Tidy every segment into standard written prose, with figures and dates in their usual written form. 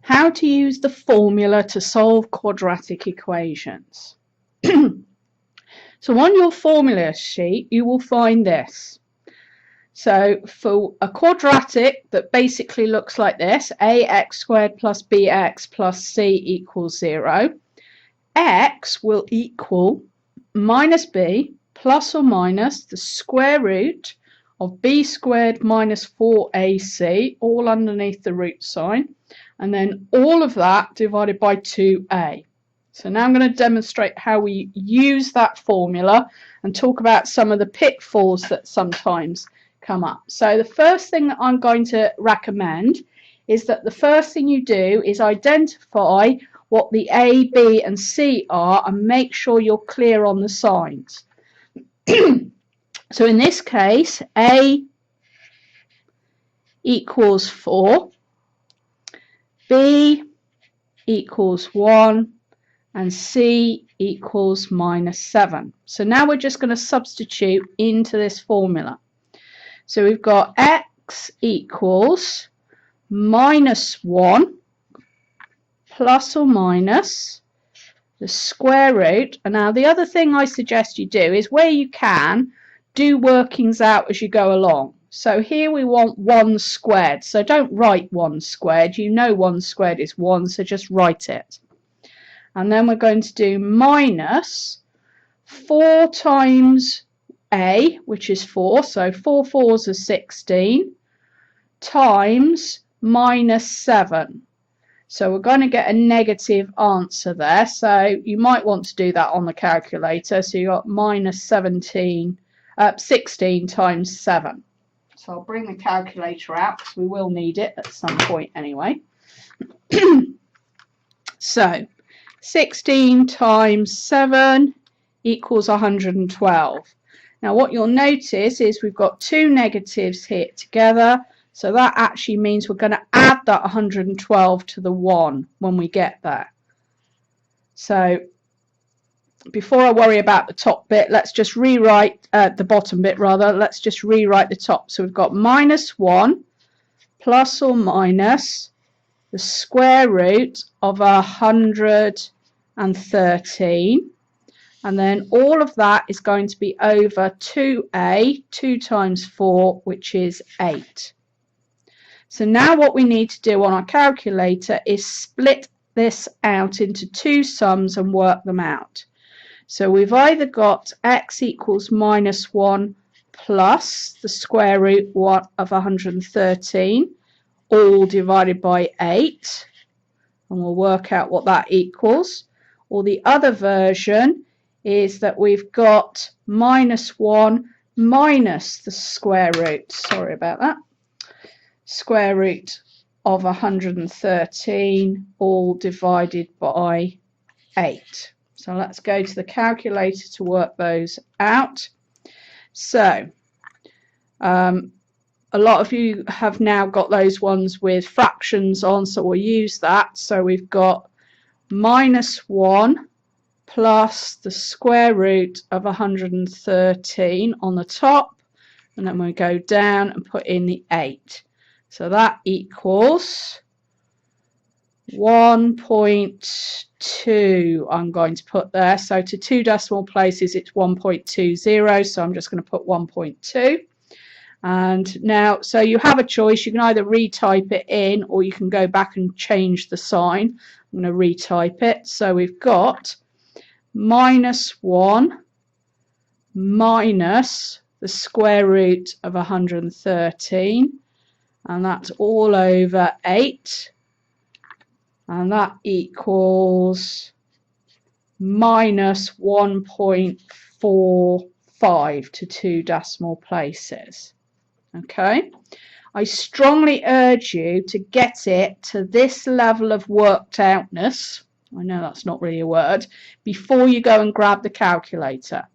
how to use the formula to solve quadratic equations. So on your formula sheet, you will find this. So for a quadratic that basically looks like this, ax squared plus bx plus c equals 0, x will equal minus b plus or minus the square root of b squared minus 4ac, all underneath the root sign, and then all of that divided by 2a. So now I'm going to demonstrate how we use that formula and talk about some of the pitfalls that sometimes come up. So the first thing that I'm going to recommend is that the first thing you do is identify what the A, B and C are and make sure you're clear on the signs. So in this case, A equals 4, B equals 1, and C equals minus 7. So now we're just going to substitute into this formula. So we've got x equals minus 1 plus or minus the square root. And now the other thing I suggest you do is, where you can, do workings out as you go along. So here we want 1 squared. So don't write 1 squared. You know 1 squared is 1, so just write it. And then we're going to do minus 4 times a, which is 4, so 4 4s are 16, times minus 7. So we're going to get a negative answer there, so you might want to do that on the calculator. So you've got minus 16 times 7. So I'll bring the calculator out because we will need it at some point anyway. So 16 times 7 equals 112. Now what you'll notice is we've got two negatives here together, so that actually means we're going to add that 112 to the 1 when we get there. So before I worry about the top bit, let's just rewrite the bottom bit rather. Let's just rewrite the top. So we've got minus 1 plus or minus the square root of 113, and then all of that is going to be over 2a, 2 times 4, which is 8. So now what we need to do on our calculator is split this out into two sums and work them out. So we've either got x equals minus 1 plus the square root of 113, all divided by 8, and we'll work out what that equals. Or the other version is that we've got minus 1 minus the square root, sorry about that, square root of 113, all divided by 8. So let's go to the calculator to work those out. So a lot of you have now got those ones with fractions on, so we'll use that. So we've got minus 1 plus the square root of 113 on the top, and then we go down and put in the 8. So that equals 1.2 I'm going to put there. So to 2 decimal places it's 1.20, so I'm just going to put 1.2. And now, so you have a choice. You can either retype it in or you can go back and change the sign. I'm going to retype it. So we've got minus 1 minus the square root of 113, and that's all over 8, and that equals minus 1.45 to 2 decimal places. Okay, I strongly urge you to get it to this level of worked outness, I know that's not really a word, before you go and grab the calculator.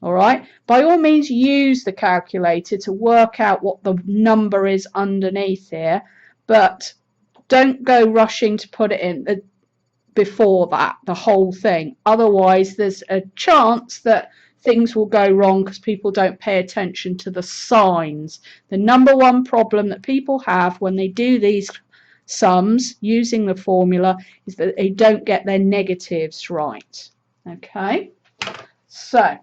All right, by all means use the calculator to work out what the number is underneath here, but don't go rushing to put it in before that, the whole thing. Otherwise there's a chance that things will go wrong because people don't pay attention to the signs. The number one problem that people have when they do these sums using the formula is that they don't get their negatives right. Okay, so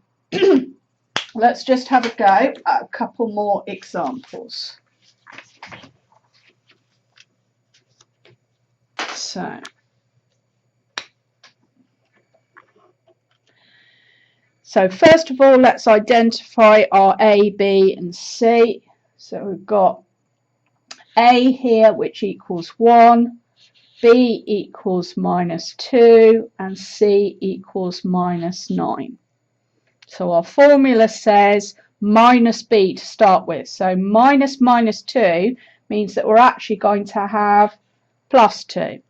let's just have a go at a couple more examples. So first of all, let's identify our A, B, and C. So we've got A here, which equals 1, B equals -2, and C equals -9. So our formula says minus B to start with. So minus -2 means that we're actually going to have +2.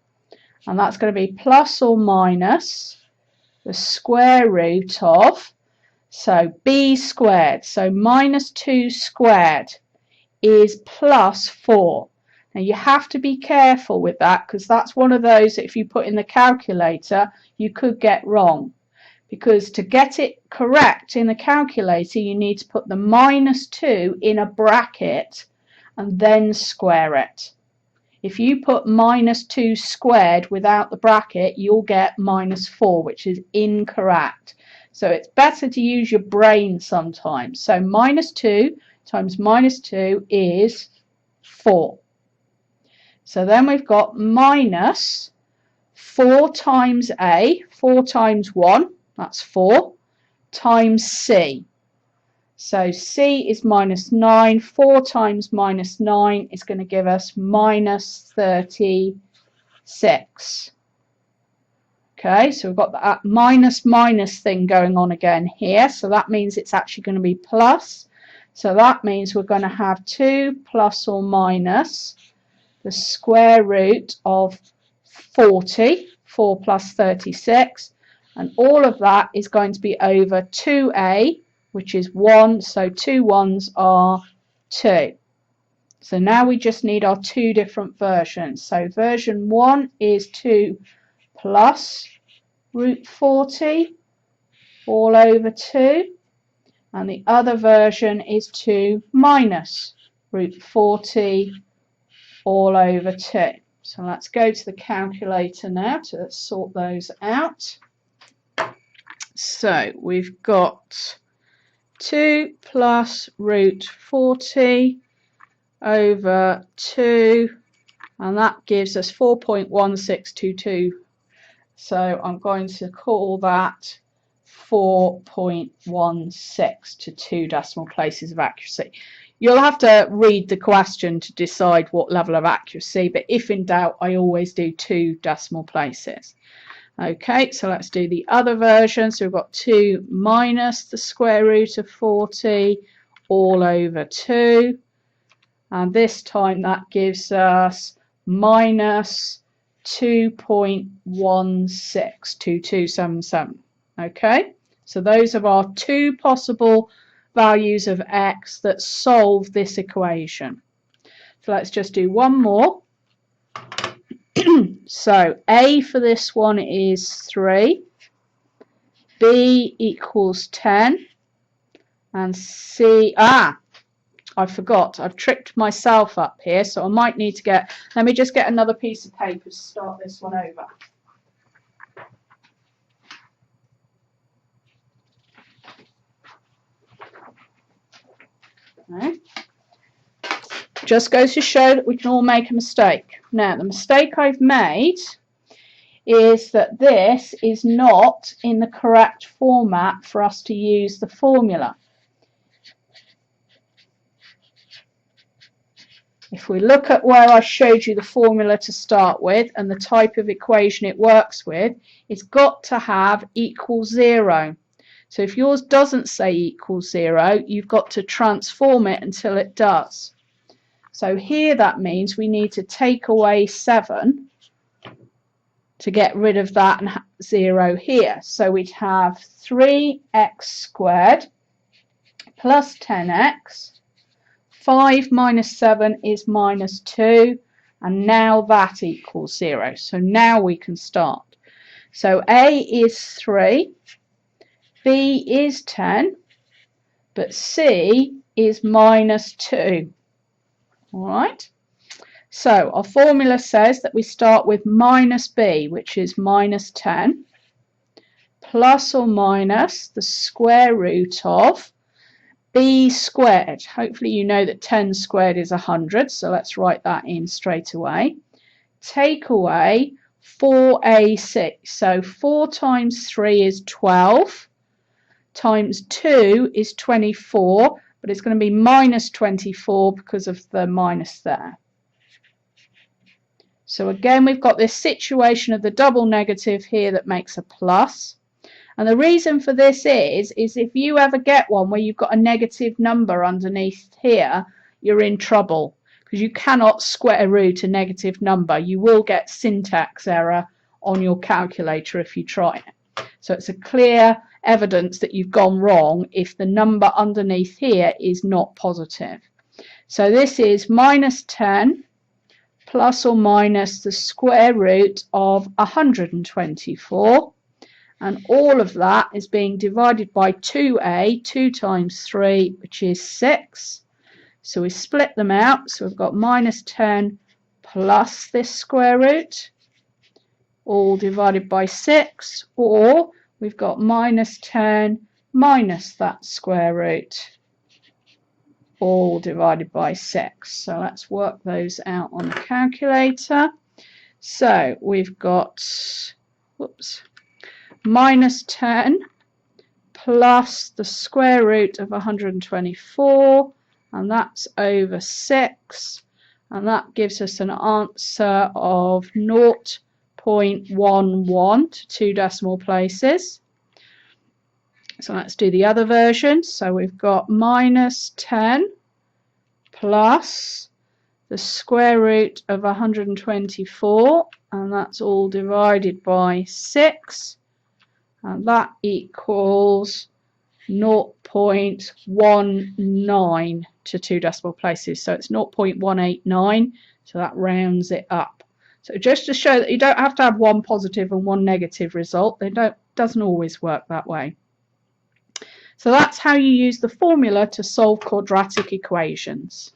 And that's going to be plus or minus the square root of, so B squared. So -2 squared is +4. Now you have to be careful with that, because that's one of those that if you put in the calculator you could get wrong, because to get it correct in the calculator you need to put the -2 in a bracket and then square it. If you put -2 squared without the bracket, you'll get -4, which is incorrect. So it's better to use your brain sometimes. So -2 times -2 is 4. So then we've got minus 4 times A, 4 times 1, that's 4, times C. So C is -9, 4 times -9 is going to give us -36. Okay, so we've got that minus thing going on again here, so that means it's actually going to be plus. So that means we're going to have 2 plus or minus the square root of 40, 4 plus 36, and all of that is going to be over 2A, which is 1, so 2 ones are 2. So now we just need our two different versions. So version 1 is 2 plus root 40 all over 2, and the other version is 2 minus root 40 all over 2. So let's go to the calculator now to sort those out. So we've got 2 plus root 40 over 2, and that gives us 4.1622. So I'm going to call that 4.16 to 2 decimal places of accuracy. You'll have to read the question to decide what level of accuracy, but if in doubt, I always do 2 decimal places. Okay, so let's do the other version. So we've got 2 minus the square root of 40 all over 2. And this time that gives us minus 2.162277. Okay, so those are our two possible values of x that solve this equation. So let's just do one more. So A for this one is 3, B equals 10, and C, I forgot, I've tricked myself up here, so I might need to let me just get another piece of paper to start this one over. Okay. Just goes to show that we can all make a mistake. Now, the mistake I've made is that this is not in the correct format for us to use the formula. If we look at where I showed you the formula to start with and the type of equation it works with, it's got to have equals 0. So if yours doesn't say equals 0, you've got to transform it until it does. So here that means we need to take away 7 to get rid of that and 0 here. So we'd have 3x squared plus 10x. 5 minus 7 is minus 2, and now that equals 0. So now we can start. So A is 3, B is 10, but C is minus 2. All right. So our formula says that we start with minus b, which is minus 10, plus or minus the square root of b squared. Hopefully you know that 10 squared is 100, so let's write that in straight away. Take away 4ac. So 4 times 3 is 12, times 2 is 24, but it's going to be minus 24 because of the minus there. So again, we've got this situation of the double negative here that makes a plus. And the reason for this is if you ever get one where you've got a negative number underneath here, you're in trouble, because you cannot square root a negative number. You will get syntax error on your calculator if you try it. So it's a clear evidence that you've gone wrong if the number underneath here is not positive. So this is minus 10 plus or minus the square root of 124. And all of that is being divided by 2a, 2 times 3, which is 6. So we split them out. So we've got minus 10 plus this square root, all divided by 6. Or we've got minus 10 minus that square root, all divided by 6. So let's work those out on the calculator. So we've got, minus 10 plus the square root of 124, and that's over 6, and that gives us an answer of 0.11 to 2 decimal places. So let's do the other version. So we've got minus 10 plus the square root of 124, and that's all divided by 6. And that equals 0.19 to 2 decimal places. So it's 0.189, so that rounds it up. So just to show that you don't have to have one positive and one negative result. Doesn't always work that way. So that's how you use the formula to solve quadratic equations.